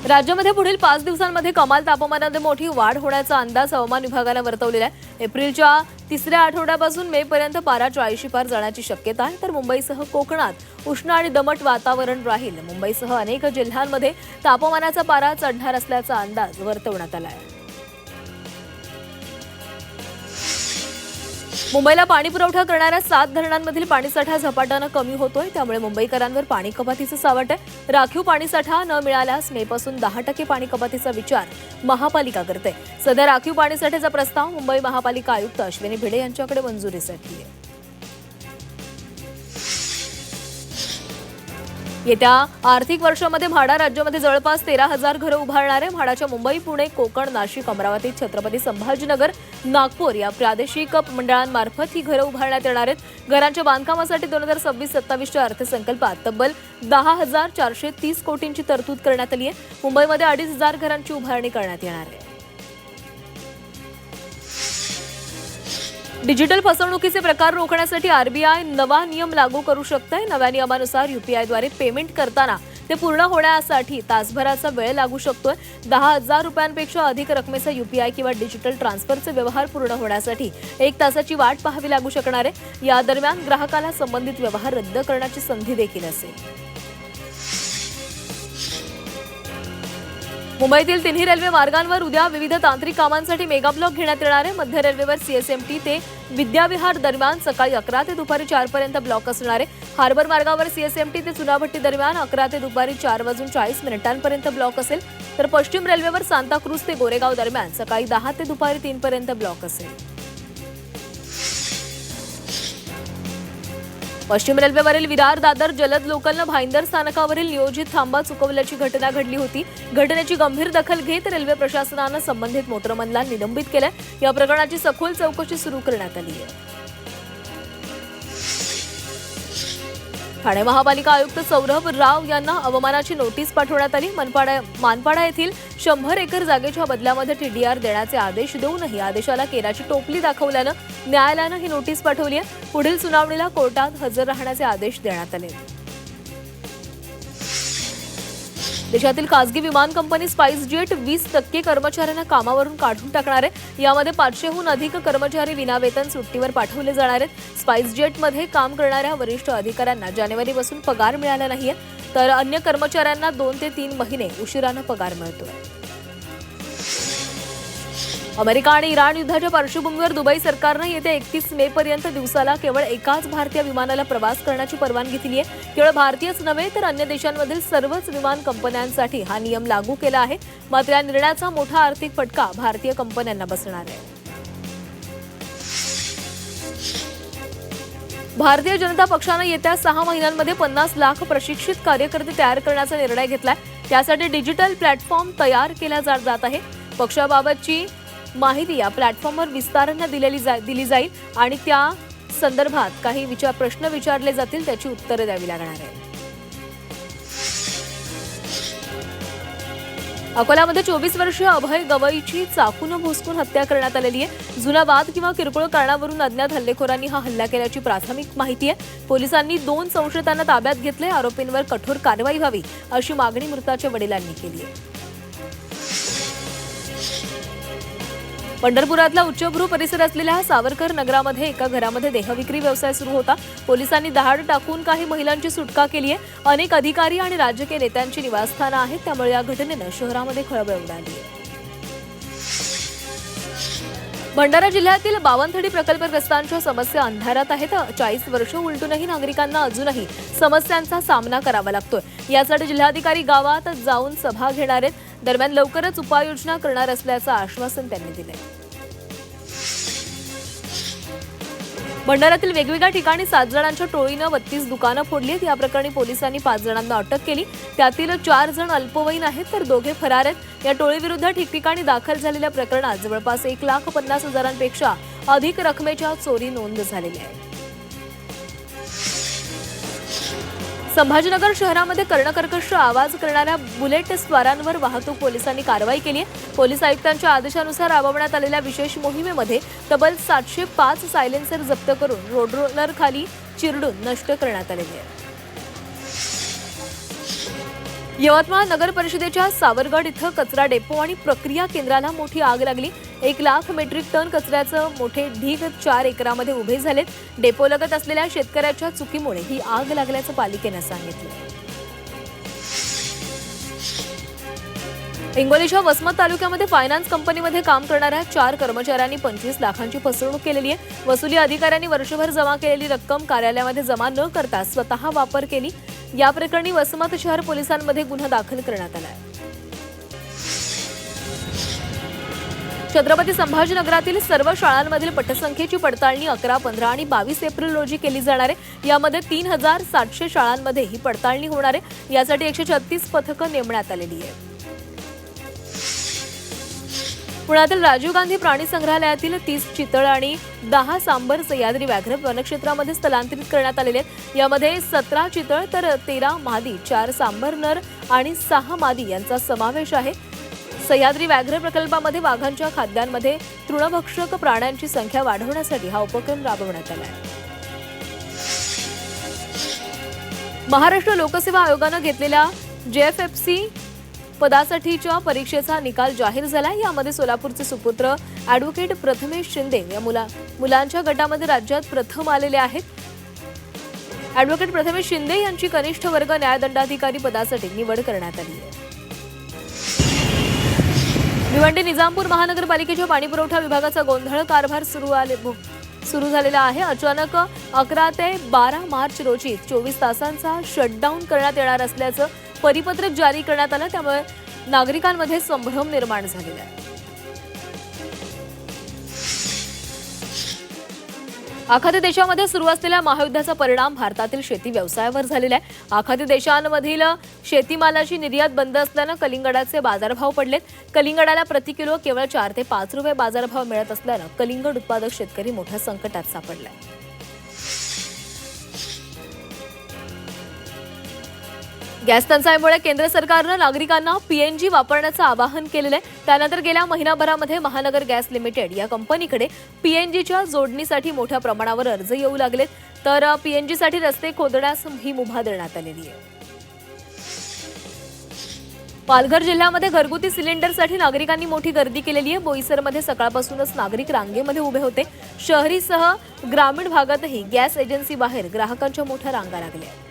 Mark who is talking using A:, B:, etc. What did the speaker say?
A: राज्यामध्ये पुढील 5 दिवसांमध्ये कमाल तापमानामध्ये मोठी वाढ होण्याचा अंदाज हवामान विभागाने वर्तवलेला आहे। एप्रिलच्या तिसऱ्या आठवड्यापासून मे पर्यंत पारा 40 पार जाण्याची शक्यता आहे। तर मुंबईसह कोकणात उष्ण आणि दमट वातावरण राहील। मुंबईसह अनेक जिल्ह्यांमध्ये तापमानाचा पारा चढणार असल्याचा अंदाज वर्तवण्यात आला आहे। मुंबईला पाणी पुरवठा करणाऱ्या 7 धरणांमधील पाणीसाठा झपाट्याने कमी होतोय, त्यामुळे मुंबईकरांवर पाणी कपातीचं सावट आहे। राखीव पाणीसाठा न मिळाल्यास मेपासून 10% पाणी कपातीचा विचार महापालिका करते। सध्या राखीव पाणीसाठ्याचा प्रस्ताव मुंबई महापालिका आयुक्त अश्विनी भिडे यांच्याकडे मंजुरीसाठी आहे। येत्या आर्थिक वर्षामध्ये म्हाडा राज्यामध्ये जवळपास 13,000 घरं उभारणार आहे। म्हाडाच्या मुंबई, पुणे, कोकण, नाशिक, अमरावती, छत्रपती संभाजीनगर, नागपूर या प्रादेशिक मंडळांमार्फत ही घरं उभारण्यात येणार आहेत। घरांच्या बांधकामासाठी 2026-27च्या अर्थसंकल्पात तब्बल 10,430 कोटींची तरतूद करण्यात आली आहे। मुंबईमध्ये 2,500 घरांची उभारणी करण्यात येणार आहे। डिजिटल फसवणुकीचे प्रकार रोखण्यासाठी आरबीआय नवा नियम लागू करू शकते। नव्या नियमानुसार यूपीआयद्वारे पेमेंट करताना ते पूर्ण होण्यासाठी तासभराचा वेळ लागू शकतोय। 10,000 रुपयांपेक्षा अधिक रकमेचा यूपीआय किंवा डिजिटल ट्रान्सफरचे व्यवहार पूर्ण होण्यासाठी 1 तासाची वाट पाहावी लागू शकणार आहे। या दरम्यान ग्राहकाला संबंधित व्यवहार रद्द करण्याची संधी देखील असेल। मुंबईतील तिन्ही रेल्वे मार्गांवर उद्या विविध तांत्रिक कामांसाठी मेगा ब्लॉक घेण्यात येणार आहे। मध्य रेल्वेवर सीएसएमटी ते विद्याविहार दरम्यान सकाळी 11 ते दुपारी 4 पर्यंत ब्लॉक असणार आहे। हार्बर मार्गावर सीएसएमटी ते चुनाभट्टी दरम्यान 11 ते दुपारी 4:40 पर्यंत ब्लॉक असेल। तर पश्चिम रेल्वेवर सांताक्रूज ते गोरेगाव दरम्यान सकाळी 10 ते दुपारी 3 पर्यंत ब्लॉक असेल। पश्चिम रेल्वेवरील विरार दादर जलद लोकलनं भाईंदर स्थानकावरील नियोजित थांबा चुकवल्याची घटना घडली होती। घटनेची गंभीर दखल घेत रेल्वे प्रशासनानं संबंधित मोटरमनला निलंबित केलं। या प्रकरणाची सखोल चौकशी सुरू करण्यात आली आहे। ठाणे महापालिका आयुक्त सौरभ राव यांना अवमानाची नोटीस पाठवण्यात आली। मानपाडा येथील 100 एकर जागेच्या बदल्यामध्ये टीडीआर देण्याचे आदेश देऊनही आदेशाला केराची टोपली दाखवल्यानं न्यायालयानं ही नोटीस पाठवली आहे। पुढील सुनावणीला कोर्टात हजर राहण्याचे आदेश देण्यात आले। देशातील खासगी विमान कंपनी स्पाइसजेट 20% कर्मचाऱ्यांना कामावरून काढून टाकणार आहे। यामध्ये 500हून अधिक कर्मचारी विनावेतन सुट्टीवर पाठवले जाणार आहेत। स्पाइसजेटमध्ये काम करणाऱ्या वरिष्ठ अधिकाऱ्यांना जानेवारीपासून पगार मिळाला नाहीये, तर अन्य कर्मचाऱ्यांना 2 ते 3 महिने उशिराने पगार मिळतोय। अमेरिका आणि इराण युद्धाच्या पार्श्वभूमीवर दुबई सरकारनं येत्या 31 मे पर्यंत दिवसाला केवळ एकाच भारतीय विमानाला प्रवास करण्याची परवानगी दिली आहे। केवळ भारतीयच नव्हे तर अन्य देशांमधील सर्वच विमान कंपन्यांसाठी हा नियम लागू केला आहे। मात्र या निर्णयाचा मोठा आर्थिक फटका भारतीय कंपन्यांना बसणार आहे। भारतीय जनता पक्षानं येत्या 6 महिन्यांमध्ये 50 लाख प्रशिक्षित कार्यकर्ते तयार करण्याचा निर्णय घेतलाय। त्यासाठी डिजिटल प्लॅटफॉर्म तयार केला जात आहे। पक्षाबाबतची माहिती या प्लॅटफॉर्मवर विस्ताराने दिली जाईल आणि त्या संदर्भात काही प्रश्न विचारले जातील, त्याची उत्तरे द्यावी लागणार आहे। अकोल्यामध्ये 24 वर्षीय अभय गवईची चाकून भोसकून हत्या करण्यात आलेली आहे। जुना वाद किंवा किरकोळ कारणावरून अज्ञात हल्लेखोरांनी हा हल्ला केल्याची प्राथमिक माहिती आहे। पोलिसांनी 2 संशयितांना ताब्यात घेतले। आरोपींवर कठोर कारवाई व्हावी अशी मागणी मृताच्या वडिलांनी केली आहे। पंढरपुरातला उच्चभ्रू परिसर असलेल्या सावरकर नगरामध्ये एका घरामध्ये देहविक्री व्यवसाय सुरू होता। पोलिसांनी दहाड टाकून काही महिलांची सुटका केली आहे। अनेक अधिकारी आणि राजकीय नेत्यांची निवासस्थानं आहेत, त्यामुळे या घटनेनं शहरामध्ये खळबळ उडाली आहे। भंडारा जिल्ह्यातील बावनथडी प्रकल्पग्रस्तांच्या समस्या अंधारात आहेत। 40 वर्ष उलटूनही नागरिकांना अजूनही समस्यांचा सामना करावा लागतोय। यासाठी जिल्हाधिकारी गावात जाऊन सभा घेणार आहेत। दरम्यान लवकरच उपाययोजना करणार असल्याचं आश्वासन त्यांनी दिले। भंडाऱ्यातील वेगवेगळ्या ठिकाणी 7 जणांच्या टोळीनं 32 दुकानं फोडली आहेत। या प्रकरणी पोलिसांनी 5 जणांना अटक केली। त्यातील 4 जण अल्पवयीन आहेत, तर 2 फरार आहेत। या टोळीविरुद्ध ठिकठिकाणी दाखल झालेल्या प्रकरणात जवळपास 1,50,000पेक्षा अधिक रकमेच्या चोरी नोंद झालेली आहे। संभाजीनगर शहरामध्ये कर्णकर्कश आवाज करणाऱ्या बुलेट स्वारांवर वाहतूक पोलिसांनी कारवाई केली आहे। पोलीस आयुक्तांच्या आदेशानुसार राबवण्यात आलेल्या विशेष मोहिमेमध्ये तब्बल 705 सायलेन्सर जप्त करून रोड रोलर खाली चिरडून नष्ट करण्यात आलेले आहे। यवतमाळ नगर परिषदेच्या सावरगड इथं कचरा डेपो आणि प्रक्रिया केंद्राला मोठी आग लागली। 1 लाख मेट्रिक टन कचऱ्याचं मोठे ढीग 4 एकरामध्ये उभे झालेत। डेपोलगत असलेल्या शेतकऱ्याच्या चुकीमुळे ही आग लागल्याचं पालिकेनं सांगितलं। हिंगोलीच्या वसमत तालुक्यामध्ये फायनान्स कंपनीमध्ये काम करणाऱ्या 4 कर्मचाऱ्यांनी 25 लाखांची फसवणूक केलेली आहे। वसुली अधिकाऱ्यांनी वर्षभर जमा केलेली रक्कम कार्यालयामध्ये जमा न करता स्वतः वापर केली। या प्रकरणी वसमत शहर पोलिसांमध्ये गुन्हा दाखल करण्यात आला आहे। छत्रपती संभाजीनगरातील सर्व शाळांमधील पटसंख्येची पडताळणी 11, 15 आणि 22 एप्रिल रोजी केली जाणार आहे। यामध्ये 3700 शाळांमध्ये ही पडताळणी होणार आहे। यासाठी 136 पथकं नेमण्यात आलेली आहेत। पुण्यातील राजीव गांधी प्राणी संग्रहालयातील 30 चितळ आणि 10 सांबर सह्याद्री व्याघ्र वनक्षेत्रामध्ये स्थलांतरित करण्यात आलेले आहेत। यामध्ये 17 चितळ तर 13 मादी, 4 सांबर नर आणि 6 मादी यांचा समावेश आहे। सह्याद्री व्याघ्र प्रकल्पामध्ये वाघांच्या खाद्यांमध्ये तृणभक्षक प्राण्यांची संख्या वाढवण्यासाठी हा उपक्रम राबवण्यात आला आहे। महाराष्ट्र लोकसेवा आयोगानं घेतलेल्या JFFC पदासाठीच्या परीक्षेचा निकाल जाहीर झाला। यामध्ये सोलापूरचे सुपुत्र ॲडव्होकेट प्रथमेश शिंदे या मुलांच्या गटामध्ये राज्यात प्रथम आलेले आहेत। ॲडव्होकेट प्रथमेश शिंदे यांची कनिष्ठ वर्ग न्यायदंडाधिकारी पदासाठी निवड करण्यात आली आहे। भिवंडी निजामपूर महानगरपालिकेच्या पाणीपुरवठा विभागाचा गोंधळ कारभार सुरू झालेला आहे। अचानक 11 ते 12 मार्च रोजी 24 तासांचा शटडाऊन करण्यात येणार असल्याचं परिपत्रक जारी करण्यात आलं। त्यामुळे नागरिकांमध्ये संभ्रम निर्माण झालेला आहे। आखाती देशांमध्ये सुरू असलेल्या महायुद्धाचा परिणाम भारतातील शेती व्यवसायावर झालेला आहे। आखाती देशांमधील शेतीमालाची निर्यात बंद असल्यानं कलिंगडाचे बाजारभाव पडलेत। कलिंगडाला प्रति किलो केवळ 4 ते 5 रुपये बाजारभाव मिळत असल्यानं कलिंगड उत्पादक शेतकरी मोठ्या संकटात सापडलाय। गॅस टंचाईमुळे केंद्र सरकारनं नागरिकांना PNG वापरण्याचं आवाहन केलेलं आहे। त्यानंतर गेल्या महिनाभरामध्ये महानगर गॅस लिमिटेड या कंपनीकडे PNGच्या जोडणीसाठी मोठ्या प्रमाणावर अर्ज येऊ लागलेत। तर PNGसाठी रस्ते खोदण्यास ही मुभा देण्यात आलेली आहे। पालघर जिल्ह्यामध्ये घरगुती सिलेंडरसाठी नागरिकांनी मोठी गर्दी केलेली आहे। बोईसरमध्ये सकाळपासूनच नागरिक रांगेमध्ये उभे होते। शहरीसह ग्रामीण भागातही गॅस एजन्सी बाहेर ग्राहकांच्या मोठ्या रांगा लागल्या आहेत।